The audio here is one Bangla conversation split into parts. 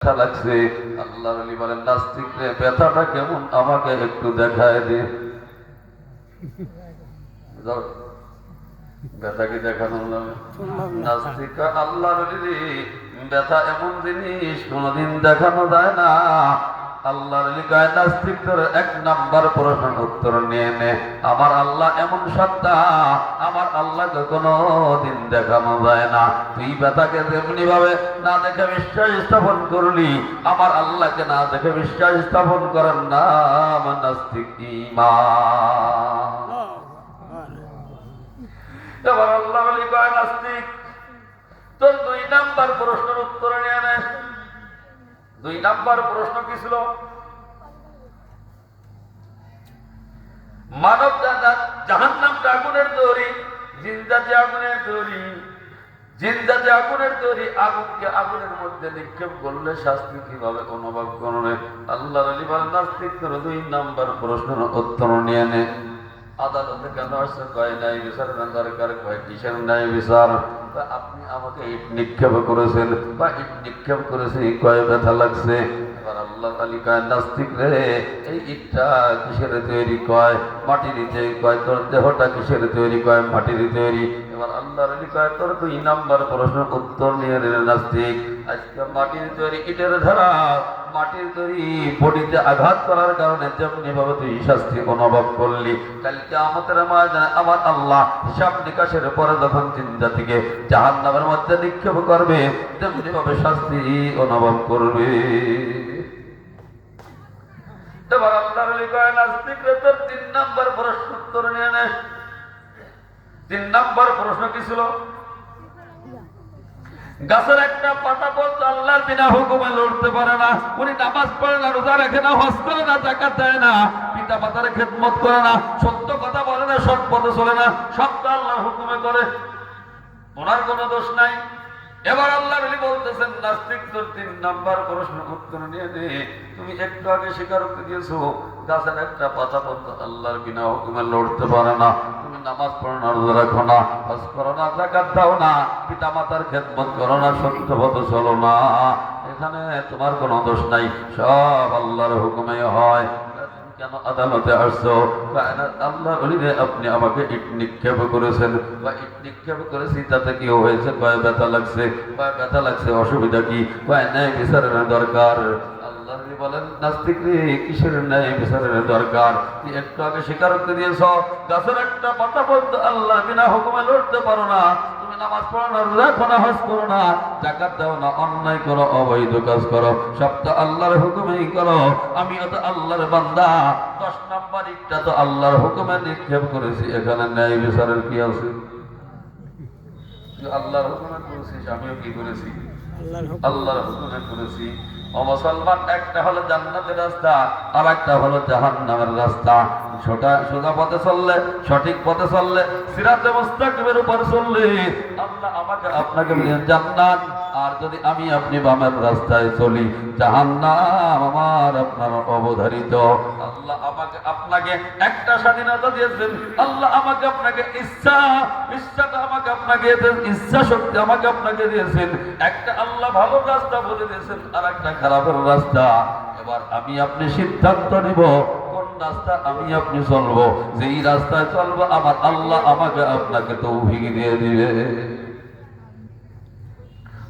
ব্যথা লাগছে। আল্লাহর ওলি বলেন, নাস্তিক রে ব্যথাটা কেমন আমাকে একটু দেখায় দে। ব্যথা কি দেখানো যাবে? নাস্তিক আল্লাহর ওলি রে, ব্যথা এমন জিনিস কোনদিন দেখানো যায় না। আল্লাহর ওলি কয়, নাস্তিক তোর এক নাম্বার প্রশ্নের উত্তর নিয়ে নে। আমার আল্লাহ এমন সত্তা, আমার আল্লাহকে কোনদিন দেখানো যায় না। তুই ব্যথাকে তেমনি ভাবে না দেখে বিশ্বাস স্থাপন করলি, আমার আল্লাহকে না দেখে বিশ্বাস স্থাপন করার নাম নাস্তিক ঈমান। এবার আল্লাহ ওলি কয়, নাস্তিক তোর দুই নাম্বার প্রশ্নের উত্তর নিয়ে নে। দুই নাম্বার প্রশ্ন কি ছিল? মানব জাহান্নামটা আগুনের তৈরি, জিন্দাতে আগুনের তৈরি। জিন্দাতে আগুনের তৈরি, আগুনকে আগুনের মধ্যে নিক্ষেপ করলে শাস্তি কিভাবে অনুভব করবে? আল্লাহর ওলি বলেন, নাস্তিক তোর দুই নাম্বার প্রশ্নের উত্তর নিয়ে নে। আদালতে কেন আসছে? কয় ন্যায় বিচার দরকার। কয় কিসের ন্যায় বিচার? আপনি আমাকে ইট নিক্ষেপ করেছেন বা ইট নিক্ষেপ করেছে, কয় ব্যথা লাগছে। এবার আল্লাহ আলী কয়, নাস্তিক রে এই ইটটা কিসের তৈরি? কয় মাটির। কয় তোর দেহটা কিসের তৈরি? কয় মাটির তৈরি। এবার আল্লাহ আলী কয়, তোর দুই নাম্বার প্রশ্নের উত্তর নিয়ে নিলেন নাস্তিক। আজকে মাটির তৈরি ইটের ধারা, মাটির তৈরি বডিতে আঘাত করার কারণে যেমনি ভাবে তুই শাস্তি অনুভব করলি, কালকে আমাদের ময়দানে আমার আল্লাহ হিসাব নিকাশের পরে যখন চিন্তা থেকে জাহান্নামের মধ্যে নিক্ষেপ করবে, তেমনি ভাবে শাস্তি অনুভব করবে। এবার আল্লাহর ওলি কয়, নাস্তিক রে তোর তিন নাম্বার প্রশ্ন উত্তর নিয়ে নে। তিন নাম্বার প্রশ্ন কি ছিল? গাছের একটা পাতা পর্যন্ত আল্লাহর বিনা হুকুমে লড়তে পারে না। উনি নামাজ পড়ে না, রোজা রাখে না, হজ করে না, যাকাত দেয় না, পিতা মাতার খেদমত করে না, সত্য কথা বলে না, সৎ পথে চলে না, সব তো আল্লাহর হুকুমে করে, ওনার কোনো দোষ নাই। এবার আল্লাহর ওলি বলতেছেন, নাস্তিক তোর তিন নাম্বার প্রশ্ন উত্তর নিয়ে নে। তুমি একটু আগে স্বীকারোক্তি দিয়েছো গাছের একটা পাতা পর্যন্ত আল্লাহর বিনা হুকুমে লড়তে পারে না। তুমি নামাজ পড়ো না, রোজা রাখো না, হজ করো না, যাকাত দাও না, পিতা মাতার খেদমত করো না, সত্য পথে চলো না, এখানে তোমার কোনো দোষ নাই, সব আল্লাহর হুকুমে হয়। কেন আদালতে আসছো? আল্লাহ ওলি রে, আপনি আমাকে ইট নিক্ষেপ করেছেন বা ইট নিক্ষেপ করেছি, তাতে কি হয়েছে? কয় ব্যথা লাগছে। কয় ব্যথা লাগছে, অসুবিধা কি? কয় ন্যায় বিচারের দরকার। আল্লাহ বলেন, নাস্তিক রে কিসের ন্যায় বিচারের দরকার? তুই একটু আগে স্বীকারোক্তি দিয়েছ গাছের একটা পাতা পর্যন্ত আল্লাহ বিনা হুকুমে লড়তে পারো না। তুমি নামাজ পড়ো না, রোজা রাখো না, হজ করো না, যাকাত দাও না, অন্যায় করো, অবৈধ কাজ করো, সব তো আল্লাহর হুকুমেই করো। আমিও তো আল্লাহর বান্দা। 10 নাম্বার ইটটা তো আল্লাহর হুকুমে নিক্ষেপ করেছি, এখানে ন্যায় বিচারের কি আছে? আল্লাহর হুকুমে করেছিস, আমিও কি করেছি? আল্লাহর হুকুমে করেছি। ও মুসলমান, একটা হলো জান্নাতের রাস্তা, আর একটা হলো জাহান্নামের রাস্তা। সোজা পথে চললে, সঠিক পথে চললে, সিরাতে মুস্তাকিমের উপর চললে আল্লাহ আমাকে আপনাকে জান্নাত, আর যদি আমি আপনি বামের রাস্তায় চলি, জাহান্নাম আমার আপনার অবধারিত। আল্লাহ আমাকে আপনাকে একটা স্বাধীনতা দিয়েছেন, আল্লাহ আমাকে আপনাকে ইচ্ছাটা আমাকে আপনাকে দিয়েছেন, ইচ্ছা শক্তি আমাকে আপনাকে দিয়েছেন। একটা আল্লাহ ভালো রাস্তা বলে দিয়েছেন, আর একটা খারাপের রাস্তা। এবার আমি আপনি সিদ্ধান্ত নিব কোন রাস্তা আমি আপনি চলবো। যেই রাস্তায় চলবো আমার আল্লাহ আমাকে আপনাকে তৌফিক দিয়ে দিবে।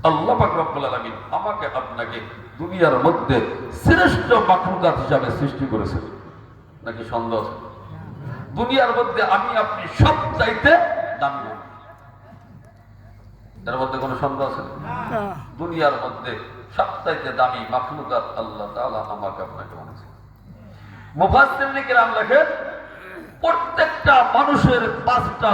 আল্লাহ পাক রব্বুল আলামিন আমাকে আপনাকে দুনিয়ার মধ্যে শ্রেষ্ঠ মাখলুকাত হিসাবে সৃষ্টি করেছেন, নাকি সন্দেহ? দুনিয়ার মধ্যে আমি আপনি সব চাইতে দামি, এর মধ্যে কোনো সন্দেহ আছে? দুনিয়ার মধ্যে সবচাইতে দামি মাখলুকাত আল্লাহ তাআলা আমাকে আপনাকে বানিয়েছেন। মুফাসসিরিন কিরাম লেখেন, প্রত্যেকটা মানুষের 5টা